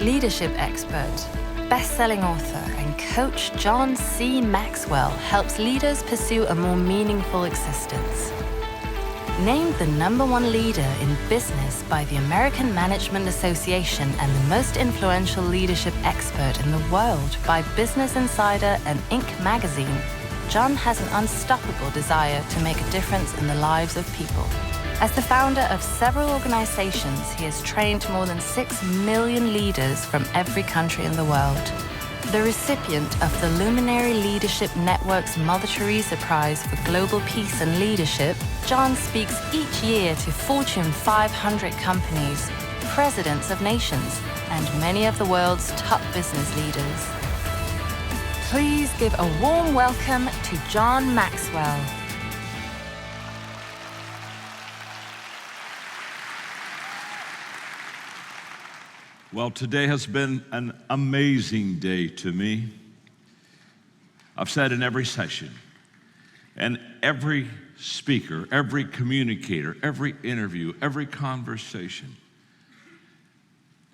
Leadership expert, best-selling author, and coach John C. Maxwell helps leaders pursue a more meaningful existence. Named the #1 leader in business by the American Management Association and the most influential leadership expert in the world by Business Insider and Inc. magazine, John has an unstoppable desire to make a difference in the lives of people. As the founder of several organizations, he has trained more than 6 million leaders from every country in the world. The recipient of the Luminary Leadership Network's Mother Teresa Prize for Global Peace and Leadership, John speaks each year to Fortune 500 companies, presidents of nations, and many of the world's top business leaders. Please give a warm welcome to John Maxwell. Well, today has been an amazing day to me. I've said in every session, and every speaker, every communicator, every interview, every conversation,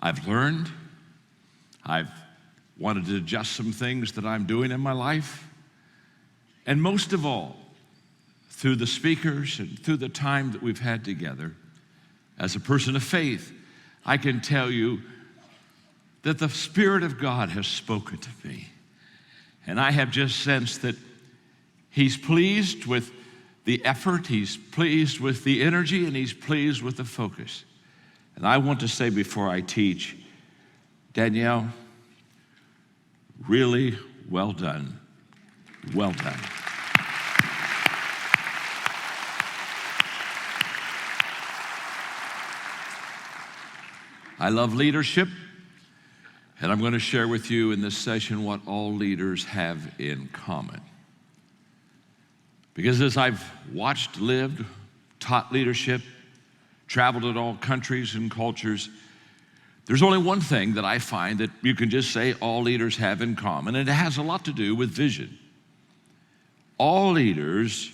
I've learned, I've wanted to adjust some things that I'm doing in my life, and most of all, through the speakers and through the time that we've had together, as a person of faith, I can tell you that the Spirit of God has spoken to me. And I have just sensed that He's pleased with the effort, He's pleased with the energy, and He's pleased with the focus. And I want to say before I teach, Danielle, really well done. Well done. I love leadership. And I'm going to share with you in this session what all leaders have in common. Because as I've watched, lived, taught leadership, traveled in all countries and cultures, there's only one thing that I find that you can just say all leaders have in common, and it has a lot to do with vision. All leaders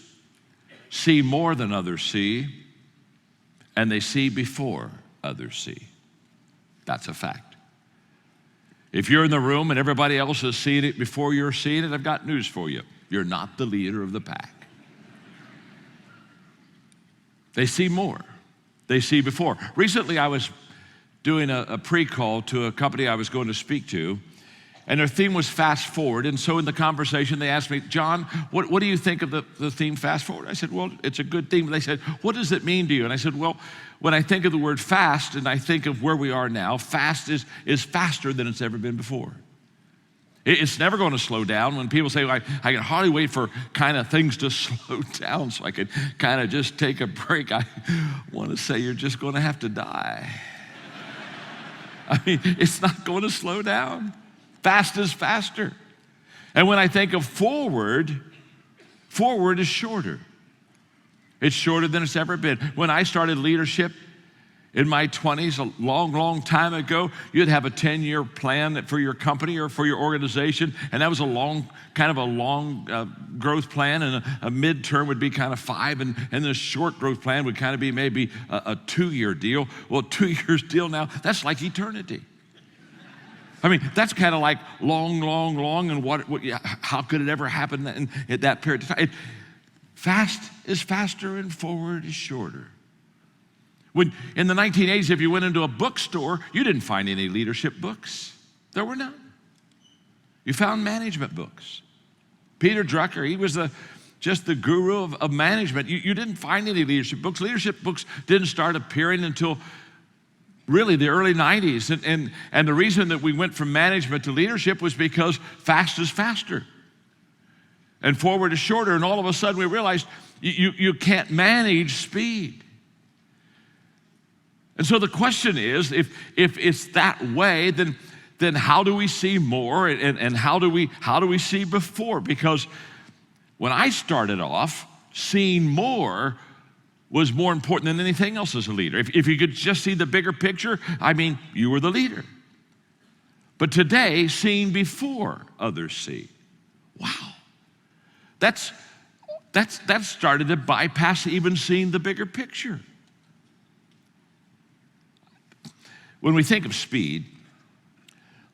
see more than others see, and they see before others see. That's a fact. If you're in the room and everybody else has seen it before you're seeing it, I've got news for you. You're not the leader of the pack. They see more. They see before. Recently, I was doing a pre-call to a company I was going to speak to, and their theme was fast forward. And so in the conversation, they asked me, John, what do you think of the theme fast forward? I said, well, it's a good theme. They said, what does it mean to you? And I said, well, when I think of the word fast and I think of where we are now, fast is faster than it's ever been before. It's never going to slow down. When people say, well, I can hardly wait for kind of things to slow down so I can kind of just take a break, I want to say you're just going to have to die. I mean, it's not going to slow down. Fast is faster. And when I think of forward is shorter. It's shorter than it's ever been. When I started leadership in my 20s, a long, long time ago, you'd have a 10-year plan for your company or for your organization, and that was a long growth plan, and a midterm would be kind of 5, and the short growth plan would kind of be maybe a 2-year deal. Well, 2 years deal now, that's like eternity. I mean, that's kind of like long, and how could it ever happen in that period of time? Fast is faster and forward is shorter. When in the 1980s, if you went into a bookstore, you didn't find any leadership books. There were none. You found management books. Peter Drucker, he was just the guru of management. You didn't find any leadership books. Leadership books didn't start appearing until really the early 90s. And the reason that we went from management to leadership was because fast is faster and forward is shorter. And all of a sudden we realized you can't manage speed. And so the question is, if it's that way, then how do we see more and how do we see before? Because when I started off, seeing more was more important than anything else as a leader. If you could just see the bigger picture, I mean, you were the leader. But today, seeing before others see. Wow. That's started to bypass even seeing the bigger picture. When we think of speed,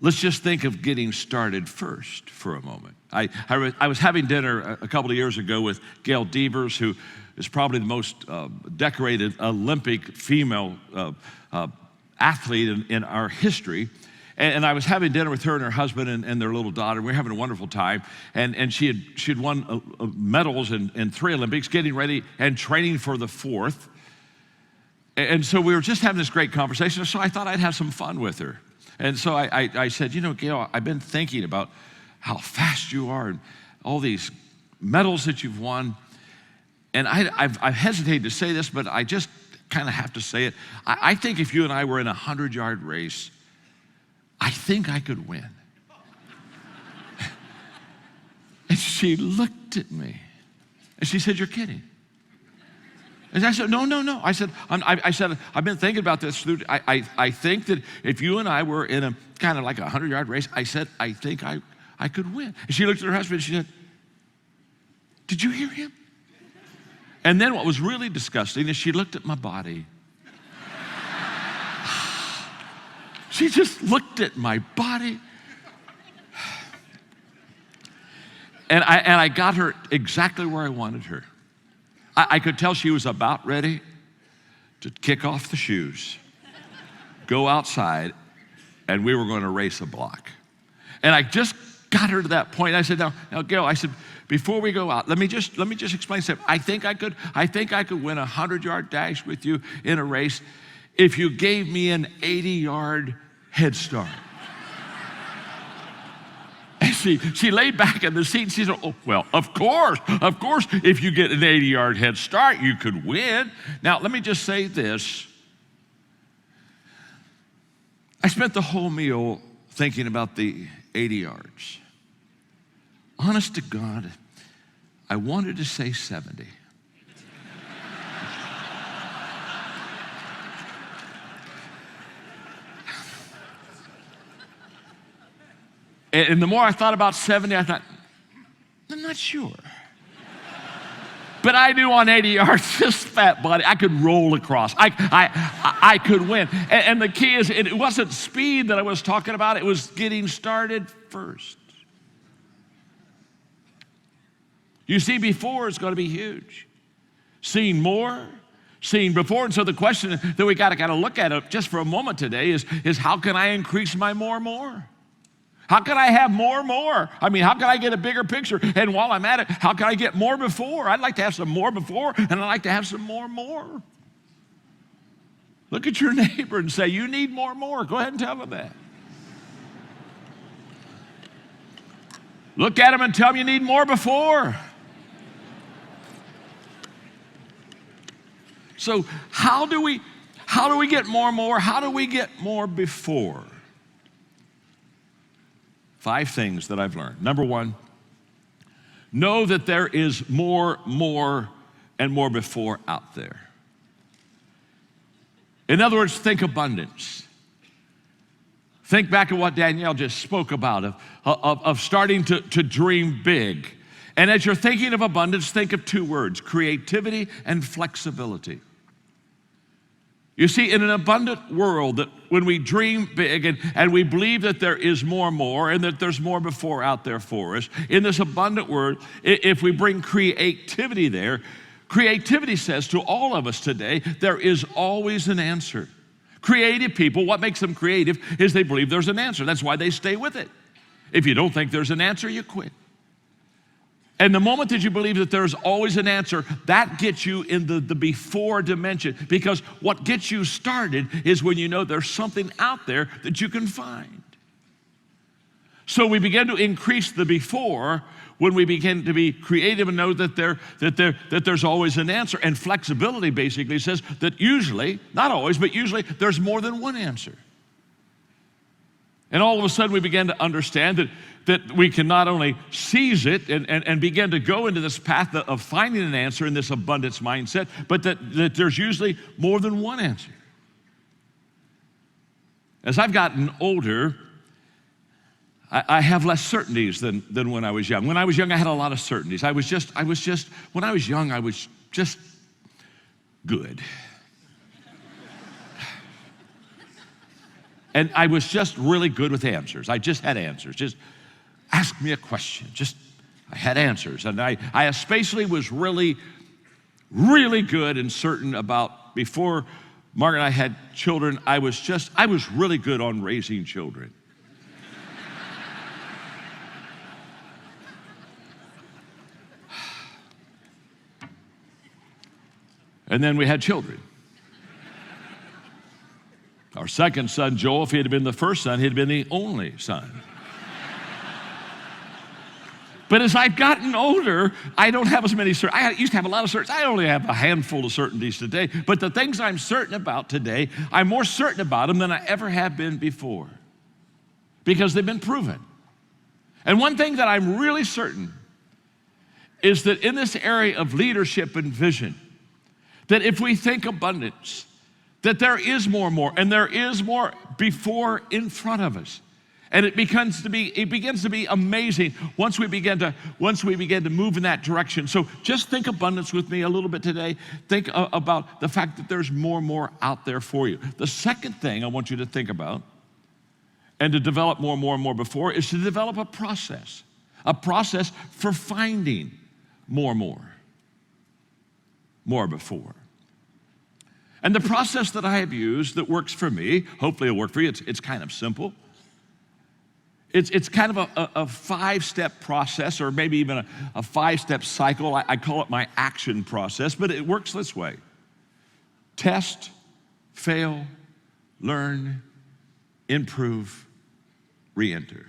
let's just think of getting started first for a moment. I was having dinner a couple of years ago with Gail Devers, who is probably the most decorated Olympic female athlete in our history. And I was having dinner with her and her husband and their little daughter. We were having a wonderful time. And she had won medals in 3 Olympics, getting ready and training for the 4th. And so we were just having this great conversation. So I thought I'd have some fun with her. And so I said, you know, Gail, I've been thinking about how fast you are and all these medals that you've won. And I've hesitated to say this, but I just kind of have to say it. I think if you and I were in a 100-yard race, I think I could win. And she looked at me and she said, you're kidding. And I said, no. I said, I've been thinking about this. I think that if you and I were in a kind of like a 100-yard race, I said, I think I could win. And she looked at her husband and she said, did you hear him? And then what was really disgusting is she looked at my body. She just looked at my body. And I got her exactly where I wanted her. I could tell she was about ready to kick off the shoes, go outside, and we were going to race a block. And I just got her to that point. I said, now, Gail, I said, before we go out, let me just explain something. I think I could win a 100-yard dash with you in a race if you gave me an 80-yard head start. And she laid back in the seat and she said, oh, well, of course, if you get an 80-yard head start, you could win. Now, let me just say this. I spent the whole meal thinking about the 80 yards. Honest to God, I wanted to say 70. And the more I thought about 70, I thought, I'm not sure. But I knew on 80 yards, this fat body, I could roll across. I could win. And the key is, it wasn't speed that I was talking about. It was getting started first. You see, before is going to be huge. Seeing more, seeing before. And so the question that we got to kind of look at it just for a moment today is how can I increase my more? How can I have more? I mean, how can I get a bigger picture? And while I'm at it, how can I get more before? I'd like to have some more before, and I'd like to have some more. Look at your neighbor and say, you need more. Go ahead and tell them that. Look at him and tell him you need more before. So how do we get more? How do we get more before? 5 things that I've learned. Number 1, know that there is more, and more before out there. In other words, think abundance. Think back at what Danielle just spoke about of starting to dream big. And as you're thinking of abundance, think of 2 words, creativity and flexibility. You see, in an abundant world, that when we dream big and we believe that there is more and that there's more before out there for us, in this abundant world, if we bring creativity there, creativity says to all of us today, there is always an answer. Creative people, what makes them creative is they believe there's an answer. That's why they stay with it. If you don't think there's an answer, you quit. And the moment that you believe that there's always an answer, that gets you in the before dimension. Because what gets you started is when you know there's something out there that you can find. So we begin to increase the before when we begin to be creative and know that there's always an answer. And flexibility basically says that usually, not always, but usually there's more than one answer. And all of a sudden we begin to understand that we can not only seize it and begin to go into this path of finding an answer in this abundance mindset, but that there's usually more than one answer. As I've gotten older, I have less certainties than when I was young. When I was young, I had a lot of certainties. When I was young, I was just good. And I was just really good with answers. I just had answers. Just ask me a question. I had answers. And I especially was really, really good and certain about, before Margaret and I had children, I was really good on raising children. And then we had children. Our second son, Joel, if he had been the first son, he'd have been the only son. But as I've gotten older, I don't have as many certainties. I used to have a lot of certainties. I only have a handful of certainties today. But the things I'm certain about today, I'm more certain about them than I ever have been before, because they've been proven. And one thing that I'm really certain is that in this area of leadership and vision, that if we think abundance, that there is more and more, and there is more before in front of us. And it begins to be amazing once we begin to move in that direction. So just think abundance with me a little bit today. Think about the fact that there's more and more out there for you. The second thing I want you to think about, and to develop more and more and more before, is to develop a process for finding more and more before. And the process that I have used that works for me, hopefully it'll work for you, it's kind of simple. It's kind of a five-step process, or maybe even a five-step cycle. I call it my action process, but it works this way. Test, fail, learn, improve, re-enter.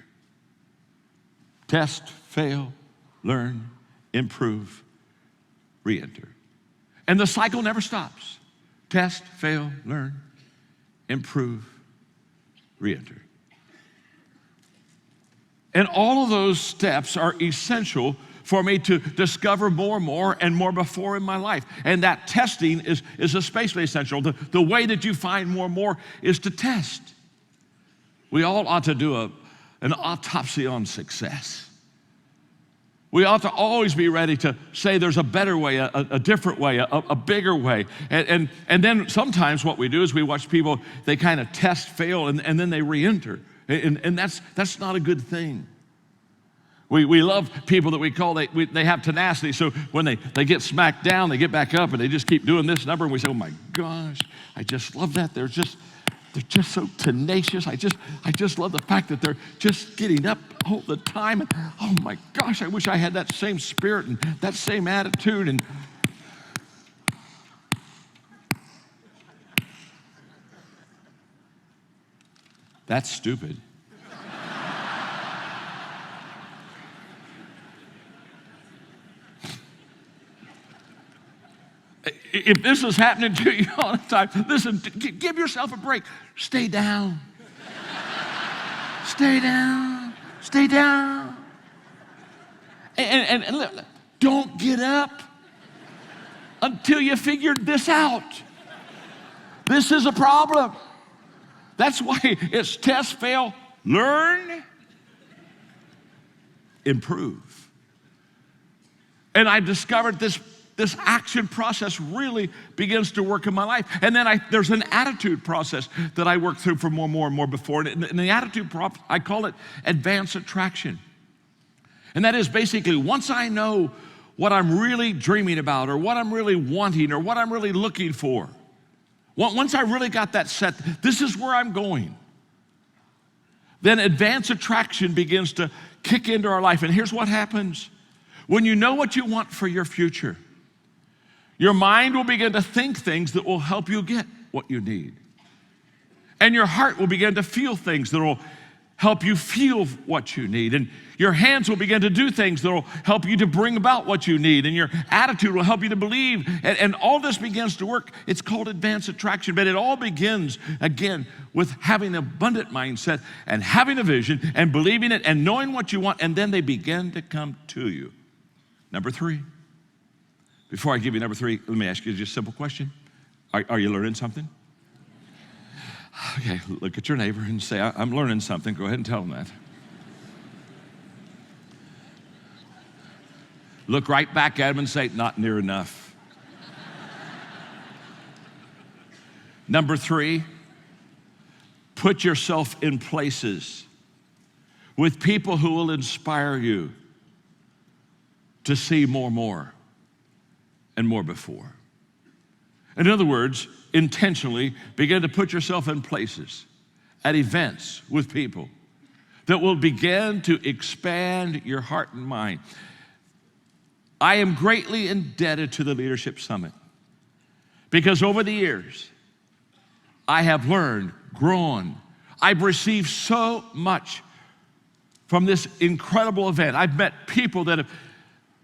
Test, fail, learn, improve, re-enter. And the cycle never stops. Test, fail, learn, improve, re-enter. And all of those steps are essential for me to discover more and more before in my life. And that testing is especially essential. The way that you find more is to test. We all ought to do an autopsy on success. We ought to always be ready to say there's a better way, a different way, a bigger way. And then sometimes what we do is we watch people, they kind of test, fail, and then they re-enter. And that's not a good thing. We love people that we call, they have tenacity, so when they get smacked down, they get back up and they just keep doing this number, and we say, oh my gosh, I just love that. They're just so tenacious. I just love the fact that they're just getting up all the time. And oh my gosh, I wish I had that same spirit and that same attitude. And that's stupid. If this is happening to you all the time, listen, give yourself a break. Stay down. Stay down. Stay down. And look, don't get up until you figured this out. This is a problem. That's why it's test, fail, learn, improve. And I discovered this action process really begins to work in my life. And then there's an attitude process that I work through for more and more before. And the attitude I call it advanced attraction. And that is basically, once I know what I'm really dreaming about, or what I'm really wanting, or what I'm really looking for, once I really got that set, this is where I'm going, then advanced attraction begins to kick into our life. And here's what happens. When you know what you want for your future, your mind will begin to think things that will help you get what you need. And your heart will begin to feel things that will help you feel what you need. And your hands will begin to do things that will help you to bring about what you need. And your attitude will help you to believe. And all this begins to work. It's called advanced attraction. But it all begins, again, with having an abundant mindset and having a vision and believing it and knowing what you want. And then they begin to come to you. Number 3. Before I give you number 3, let me ask you just a simple question. Are you learning something? Okay, look at your neighbor and say, I'm learning something. Go ahead and tell them that. Look right back at him and say, not near enough. Number 3, put yourself in places with people who will inspire you to see more and more before. In other words, intentionally begin to put yourself in places, at events with people that will begin to expand your heart and mind. I am greatly indebted to the Leadership Summit because over the years, I have learned, grown. I've received so much from this incredible event. I've met people that have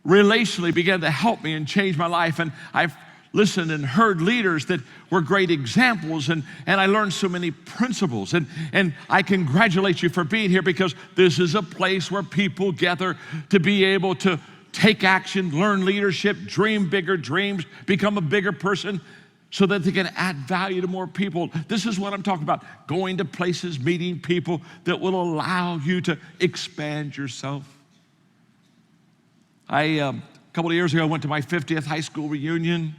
relationally began to help me and change my life, and I've listened and heard leaders that were great examples, and I learned so many principles, and I congratulate you for being here because this is a place where people gather to be able to take action, learn leadership, dream bigger dreams, become a bigger person so that they can add value to more people. This is what I'm talking about, going to places, meeting people that will allow you to expand yourself. A couple of years ago, I went to my 50th high school reunion.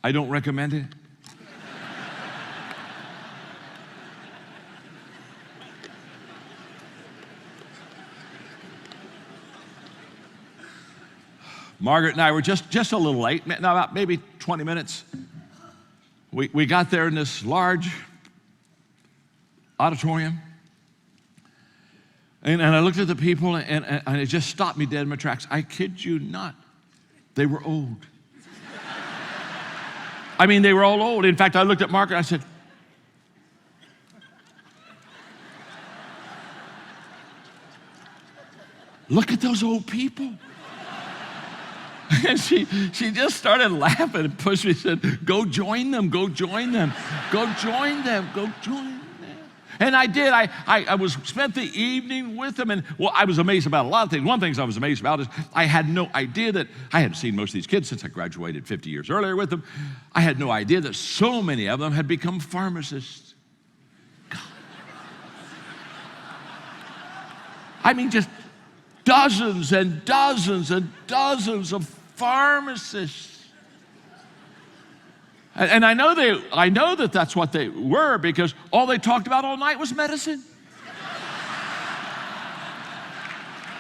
I don't recommend it. Margaret and I were just a little late, about maybe 20 minutes. We got there in this large auditorium. And I looked at the people, and it just stopped me dead in my tracks. I kid you not. They were old. I mean, they were all old. In fact, I looked at Margaret and I said, look at those old people. And she just started laughing and pushed me and said, go join them, go join them, go join them, go join them. And I did. I spent the evening with them, and well, I was amazed about a lot of things. One thing I was amazed about is I had no idea that I hadn't seen most of these kids since I graduated 50 years earlier with them. I had no idea that so many of them had become pharmacists. God. I mean, just dozens and dozens and dozens of pharmacists. And I know that that's what they were because all they talked about all night was medicine.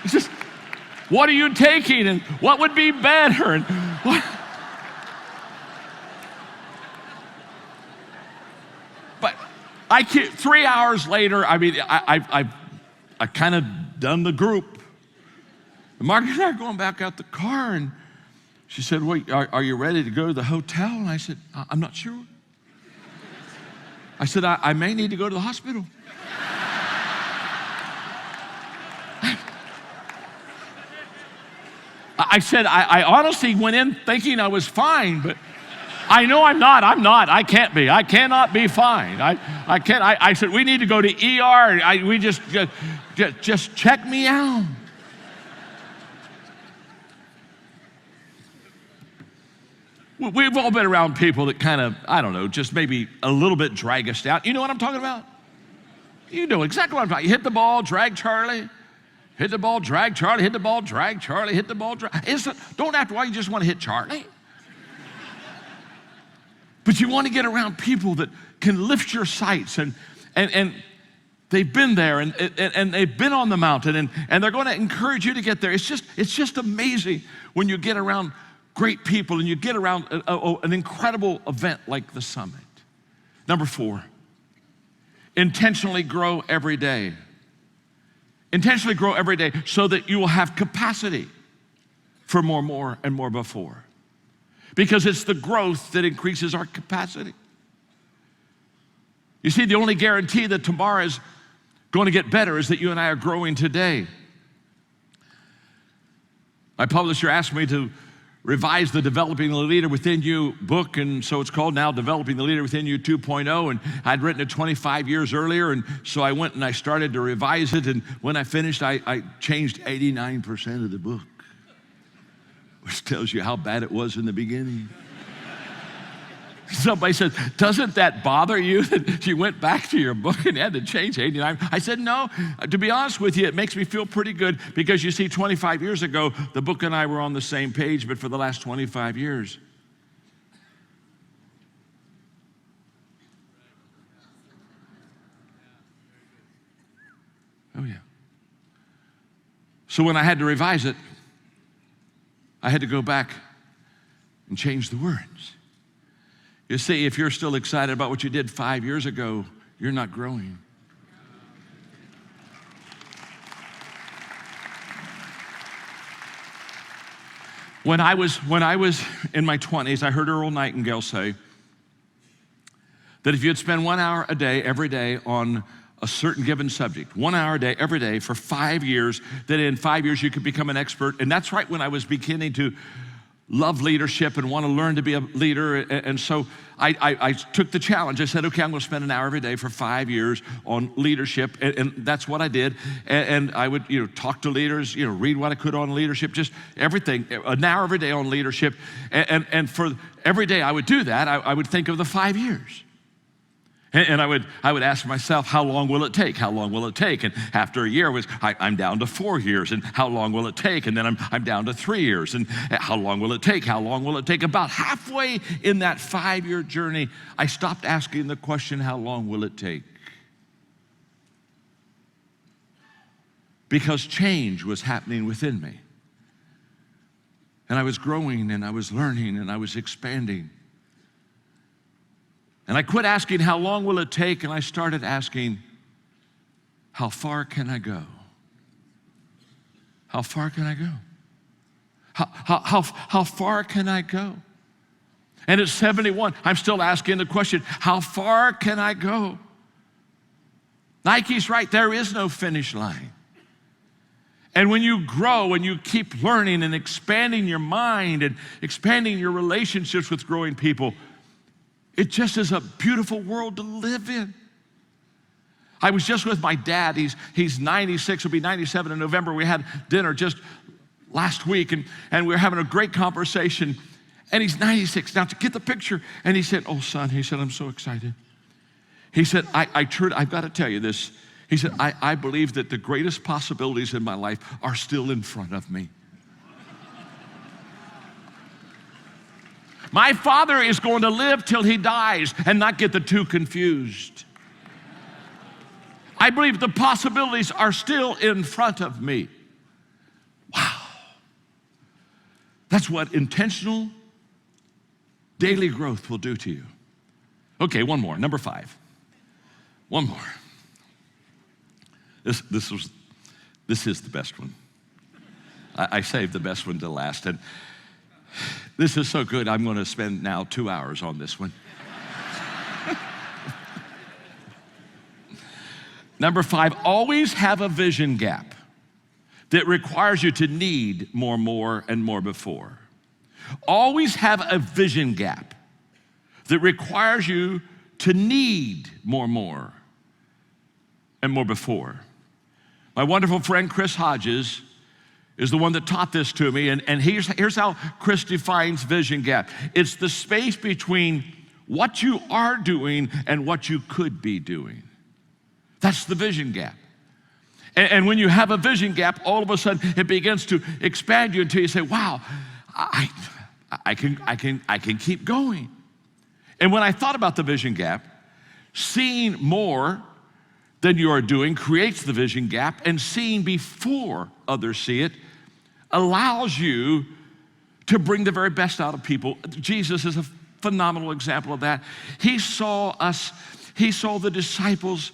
It's just, what are you taking and what would be better and what? But 3 hours later, I mean, I kind of done the group. And Margaret and I are going back out the car, and she said, wait, are you ready to go to the hotel? And I said, I'm not sure. I said, I may need to go to the hospital. I said, I honestly went in thinking I was fine, but I know I'm not. I can't be. I cannot be fine. I can't. I said, we need to go to ER. We just check me out. We've all been around people that kind of, I don't know, just maybe a little bit drag us down. You know what I'm talking about? You know exactly what I'm talking about. You hit the ball, drag Charlie. Hit the ball, drag Charlie. Hit the ball, drag Charlie. Hit the ball, drag. Don't after a while you just want to hit Charlie. But you want to get around people that can lift your sights and they've been there and they've been on the mountain and they're going to encourage you to get there. It's just amazing when you get around great people and you get around an incredible event like the summit. Number 4, intentionally grow every day. Intentionally grow every day so that you will have capacity for more, and more before. Because it's the growth that increases our capacity. You see, the only guarantee that tomorrow is going to get better is that you and I are growing today. My publisher asked me to revise the Developing the Leader Within You book, and so it's called now Developing the Leader Within You 2.0, and I'd written it 25 years earlier, and so I went and I started to revise it, and when I finished, I changed 89% of the book, which tells you how bad it was in the beginning. Somebody said, doesn't that bother you that you went back to your book and had to change 89? I said, no, to be honest with you, it makes me feel pretty good because you see, 25 years ago, the book and I were on the same page, but for the last 25 years. So when I had to revise it, I had to go back and change the words. You see, if you're still excited about what you did 5 years ago, you're not growing. When I was in my 20s, I heard Earl Nightingale say that if you'd spend 1 hour a day, every day, on a certain given subject, 1 hour a day, every day, for 5 years, that in 5 years you could become an expert. And that's right when I was beginning to love leadership and want to learn to be a leader. And so I took the challenge. I said, okay, I'm going to spend an hour every day for 5 years on leadership. And that's what I did. And I would, talk to leaders, read what I could on leadership, just everything, an hour every day on leadership. And for every day I would do that, I would think of the 5 years. And I would ask myself, how long will it take? How long will it take? And after a year, I'm down to 4 years. And how long will it take? And then I'm down to 3 years. And how long will it take? How long will it take? About halfway in that 5-year journey, I stopped asking the question, how long will it take? Because change was happening within me. And I was growing, and I was learning, and I was expanding. And I quit asking, how long will it take? And I started asking, how far can I go? How far can I go? How far can I go? And at 71, I'm still asking the question, how far can I go? Nike's right, there is no finish line. And when you grow and you keep learning and expanding your mind and expanding your relationships with growing people, it just is a beautiful world to live in. I was just with my dad. He's 96, he'll be 97 in November. We had dinner just last week, and we were having a great conversation, and he's 96. Now, to get the picture, and he said, oh, son, he said, I'm so excited. He said, I've got to tell you this. He said, I believe that the greatest possibilities in my life are still in front of me. My father is going to live till he dies and not get the two confused. I believe the possibilities are still in front of me. Wow. That's what intentional daily growth will do to you. Okay, one more, number 5. One more. This is the best one. I saved the best one to last. And this is so good, I'm going to spend now 2 hours on this one. Number 5, always have a vision gap that requires you to need more, and more before. Always have a vision gap that requires you to need more, and more before. My wonderful friend Chris Hodges is the one that taught this to me, and here's how Chris defines vision gap. It's the space between what you are doing and what you could be doing. That's the vision gap. And when you have a vision gap, all of a sudden it begins to expand you until you say, wow, I can keep going. And when I thought about the vision gap, seeing more than you are doing creates the vision gap, and seeing before others see it allows you to bring the very best out of people. Jesus is a phenomenal example of that. He saw the disciples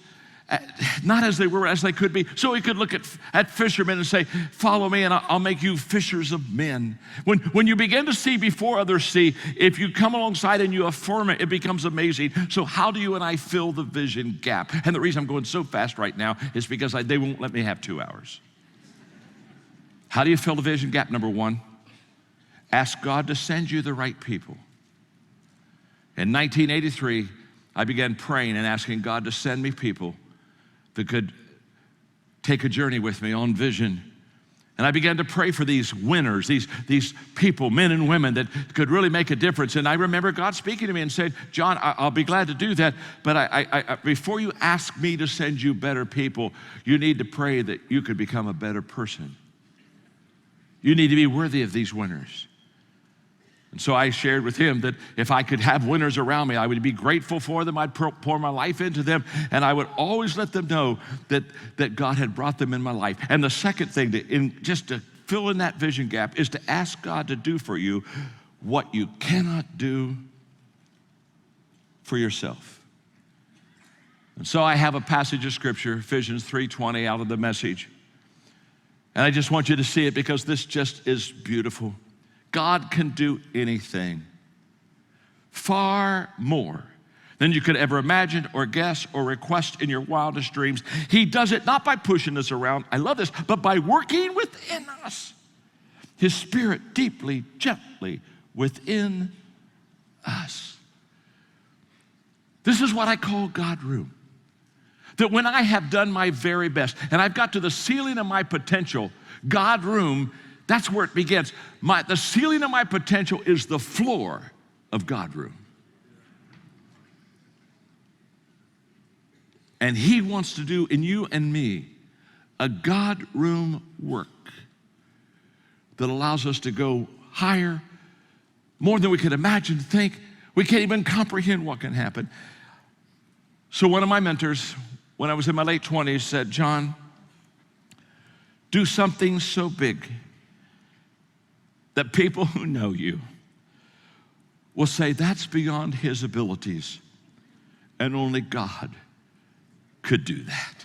not as they were, as they could be, so he could look at fishermen and say, follow me and I'll make you fishers of men. When you begin to see before others see, if you come alongside and you affirm it, it becomes amazing. So how do you and I fill the vision gap? And the reason I'm going so fast right now is because they won't let me have 2 hours. How do you fill the vision gap? Number 1, ask God to send you the right people. In 1983, I began praying and asking God to send me people that could take a journey with me on vision. And I began to pray for these winners, these people, men and women that could really make a difference. And I remember God speaking to me and saying, John, I'll be glad to do that, but I before you ask me to send you better people, you need to pray that you could become a better person. You need to be worthy of these winners. And so I shared with him that if I could have winners around me, I would be grateful for them. I'd pour my life into them, and I would always let them know that God had brought them in my life. And the second thing, just to fill in that vision gap, is to ask God to do for you what you cannot do for yourself. And so I have a passage of scripture, Ephesians 3:20 out of the Message. And I just want you to see it because this just is beautiful. God can do anything, far more than you could ever imagine or guess or request in your wildest dreams. He does it not by pushing us around, I love this, but by working within us. His Spirit deeply, gently within us. This is what I call God room. That when I have done my very best and I've got to the ceiling of my potential, God room, that's where it begins. The ceiling of my potential is the floor of God room. And He wants to do in you and me a God room work that allows us to go higher, more than we could imagine, think. We can't even comprehend what can happen. So one of my mentors, when I was in my late 20s, said, John, do something so big that people who know you will say that's beyond his abilities, and only God could do that.